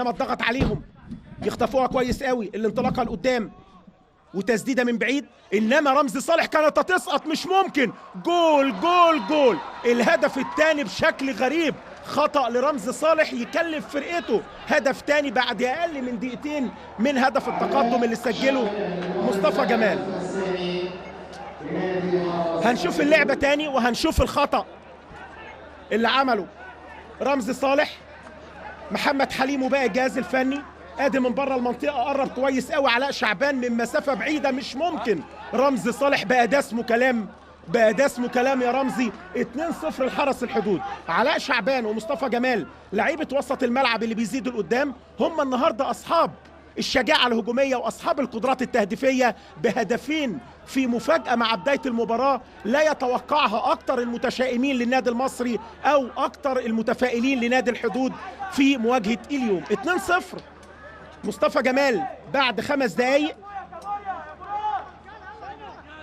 انما الضغط عليهم يخطفوها كويس قوي. الانطلاقه لقدام وتسديده من بعيد، انما رمزي صالح كانت هتسقط، مش ممكن. جول جول جول. الهدف الثاني بشكل غريب، خطأ لرمزي صالح يكلف فرقته هدف ثاني بعد اقل من دقيقتين من هدف التقدم اللي سجله مصطفى جمال. هنشوف اللعبه ثاني وهنشوف الخطأ اللي عمله رمزي صالح. محمد حليم وباقي الجهاز الفني ادي من بره المنطقه، قرب كويس قوي علاء شعبان من مسافه بعيده، مش ممكن. رمزي صالح بقى ده اسمه كلام، بقى ده اسمه كلام يا رمزي. 2-0 لحرس الحدود. علاء شعبان ومصطفى جمال لعيبه وسط الملعب اللي بيزيدوا لقدام، هم النهارده اصحاب الشجاعه الهجوميه واصحاب القدرات التهديفيه بهدفين في مفاجاه مع بدايه المباراه لا يتوقعها اكتر المتشائمين للنادي المصري او اكتر المتفائلين لنادي الحدود في مواجهه اليوم. 2-0. مصطفى جمال بعد 5 دقايق